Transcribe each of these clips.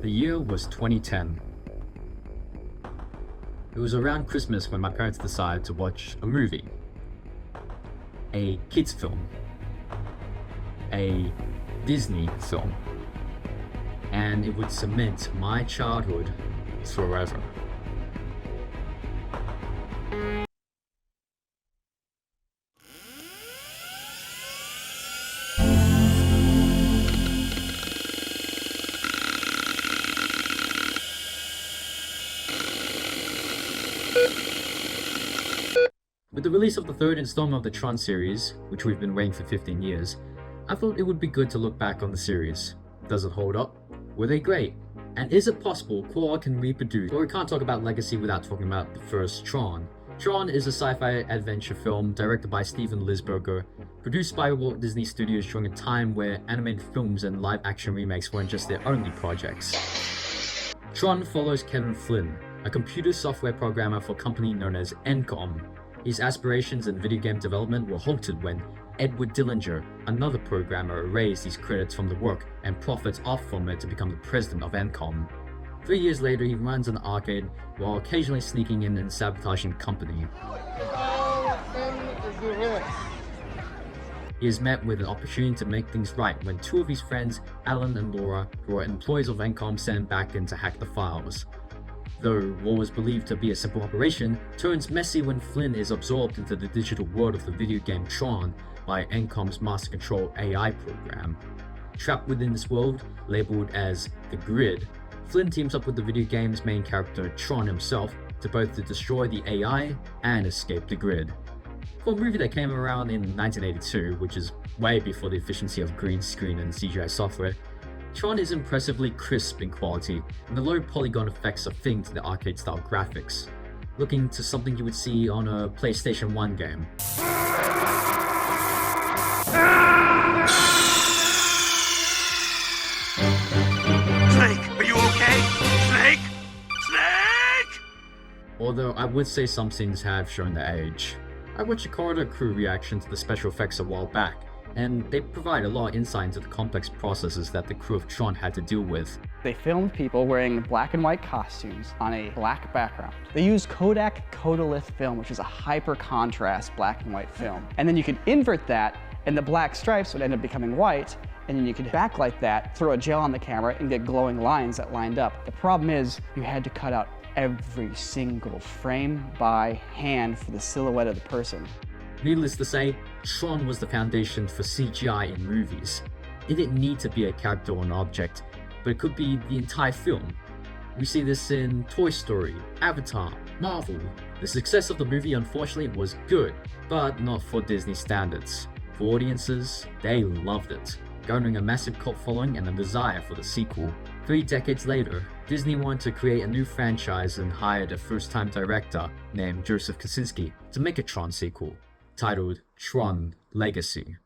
The year was 2010. It was around Christmas when my parents decided to watch a movie. A kids film. A Disney film. And it would cement my childhood forever. With the release of the third installment of the Tron series, which we've been waiting for 15 years, I thought it would be good to look back on the series. Does it hold up? Were they great? And is it possible Quad can reproduce? Well, we can't talk about Legacy without talking about the first Tron. Tron is a sci-fi adventure film directed by Steven Lisberger, produced by Walt Disney Studios during a time where animated films and live-action remakes weren't just their only projects. Tron follows Kevin Flynn, a computer software programmer for a company known as Encom. His aspirations in video game development were halted when Edward Dillinger, another programmer, erased his credits from the work and profits off from it to become the president of Encom. 3 years later, he runs an arcade while occasionally sneaking in and sabotaging the company. He is met with an opportunity to make things right when two of his friends, Alan and Laura, who are employees of Encom, send him back in to hack the files. Though what was believed to be a simple operation turns messy when Flynn is absorbed into the digital world of the video game Tron by Encom's Master Control AI program. Trapped within this world, labeled as the Grid, Flynn teams up with the video game's main character Tron himself to both to destroy the AI and escape the Grid. For a movie that came around in 1982, which is way before the efficiency of green screen and CGI software, Tron is impressively crisp in quality, and the low polygon effects are fitting to the arcade-style graphics, looking to something you would see on a PlayStation 1 game. Snake, are you okay? Snake? Snake! Although I would say some scenes have shown their age. I watched a Corridor Crew reaction to the special effects a while back, and they provide a lot of insight into the complex processes that the crew of Tron had to deal with. They filmed people wearing black and white costumes on a black background. They used Kodak Kodalith film, which is a hyper-contrast black and white film. And then you could invert that, and the black stripes would end up becoming white, and then you could backlight that, throw a gel on the camera, and get glowing lines that lined up. The problem is, you had to cut out every single frame by hand for the silhouette of the person. Needless to say, Tron was the foundation for CGI in movies. It didn't need to be a character or an object, but it could be the entire film. We see this in Toy Story, Avatar, Marvel. The success of the movie unfortunately was good, but not for Disney standards. For audiences, they loved it, garnering a massive cult following and a desire for the sequel. 3 decades later, Disney wanted to create a new franchise and hired a first-time director named Joseph Kosinski to make a Tron sequel, titled Tron Legacy.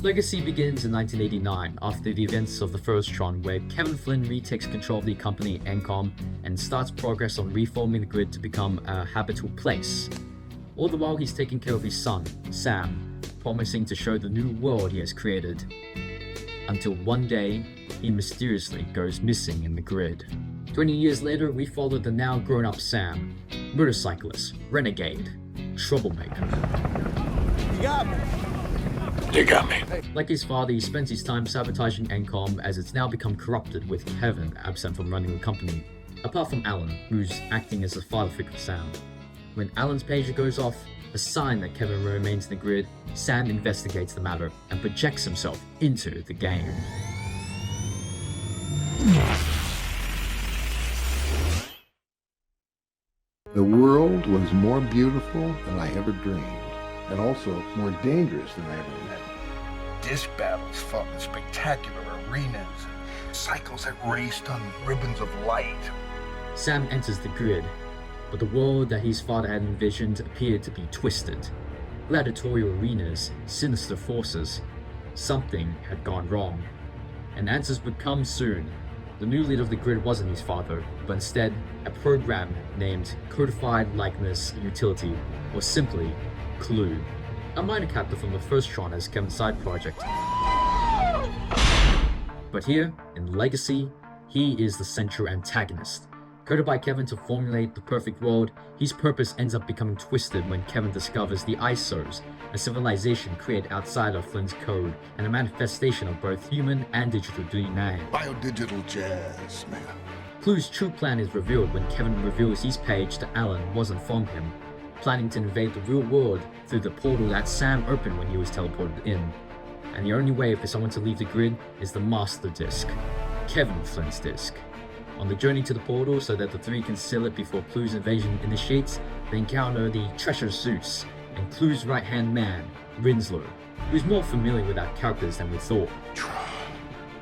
Legacy begins in 1989 after the events of the first Tron, where Kevin Flynn retakes control of the company Encom and starts progress on reforming the grid to become a habitable place. All the while he's taking care of his son, Sam, promising to show the new world he has created. Until one day, he mysteriously goes missing in the grid. 20 years later, we follow the now grown-up Sam, motorcyclist, renegade, troublemaker. You got me. You got me. Like his father, he spends his time sabotaging Encom as it's now become corrupted, with Kevin absent from running the company, apart from Alan, who's acting as a father figure for Sam. When Alan's pager goes off, a sign that Kevin remains in the grid, Sam investigates the matter and projects himself into the game. The world was more beautiful than I ever dreamed, and also more dangerous than I ever imagined. Disc battles fought in spectacular arenas, cycles that raced on ribbons of light. Sam enters the grid, but the world that his father had envisioned appeared to be twisted. Gladiatorial arenas, sinister forces. Something had gone wrong, and answers would come soon. The new leader of the grid wasn't his father, but instead a program named Codified Likeness Utility, or simply Clue. A minor character from the first Tron as Kevin's side project. But here, in Legacy, he is the central antagonist. Coded by Kevin to formulate the perfect world, his purpose ends up becoming twisted when Kevin discovers the ISOs, a civilization created outside of Flynn's code and a manifestation of both human and digital DNA. Biodigital jazz, man. Clue's true plan is revealed when Kevin reveals his page to Alan wasn't from him, planning to invade the real world through the portal that Sam opened when he was teleported in. And the only way for someone to leave the grid is the Master Disc, Kevin Flynn's disc. On the journey to the portal so that the three can seal it before Clue's invasion initiates, they encounter the Treasure Zeus and Clue's right-hand man, Rinsler, who's more familiar with our characters than we thought. Tron,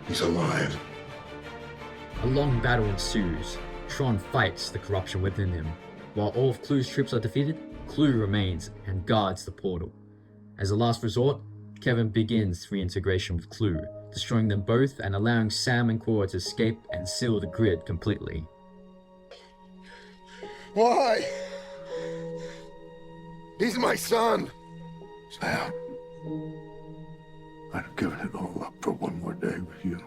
he's alive. A long battle ensues. Tron fights the corruption within him. While all of Clue's troops are defeated, Clue remains and guards the portal. As a last resort, Kevin begins reintegration with Clue, destroying them both and allowing Sam and Cora to escape and seal the grid completely. Why? He's my son. Sam, I'd have given it all up for one more day with you.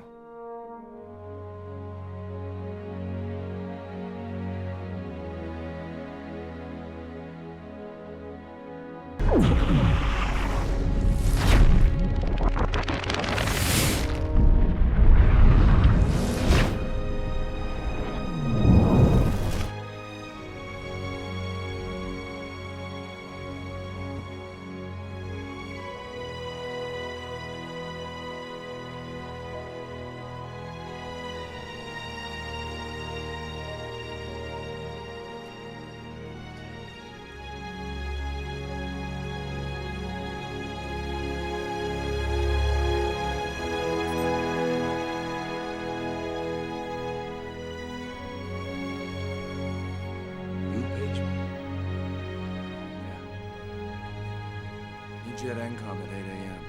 Jet NCOM at 8 a.m.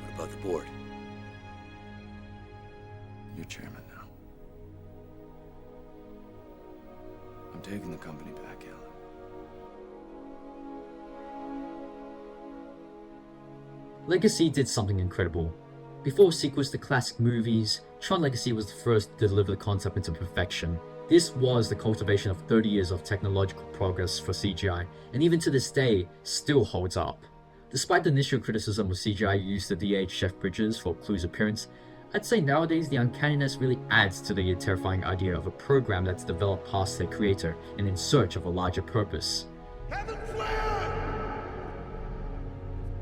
What about the board? You're chairman now. I'm taking the company back, Alan. Legacy did something incredible. Before sequels to classic movies, Tron Legacy was the first to deliver the concept into perfection. This was the cultivation of 30 years of technological progress for CGI, and even to this day, still holds up. Despite the initial criticism of CGI used to de-age Jeff Bridges for Clue's appearance, I'd say nowadays the uncanniness really adds to the terrifying idea of a program that's developed past their creator and in search of a larger purpose. Kevin Flynn!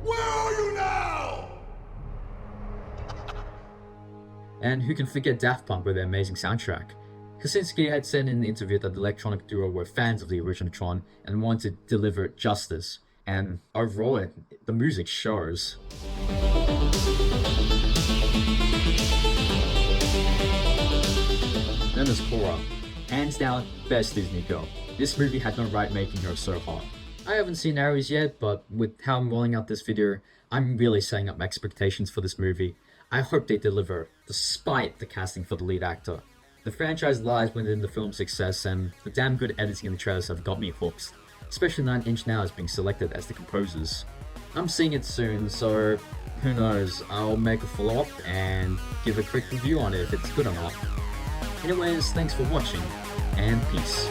Where are you now? And who can forget Daft Punk with their amazing soundtrack? Kaczynski had said in the interview that the electronic duo were fans of the original Tron and wanted to deliver it justice, and overall the music shows. Then there's Cora, hands down best Disney girl. This movie had no right making her so hot. I haven't seen Aries yet, but with how I'm rolling out this video, I'm really setting up my expectations for this movie. I hope they deliver, despite the casting for the lead actor. The franchise lies within the film's success, and the damn good editing in the trailers have got me hooked, especially 9 Inch Now is being selected as the composers. I'm seeing it soon, so who knows, I'll make a follow-up and give a quick review on it if it's good or not. Anyways, thanks for watching, and peace.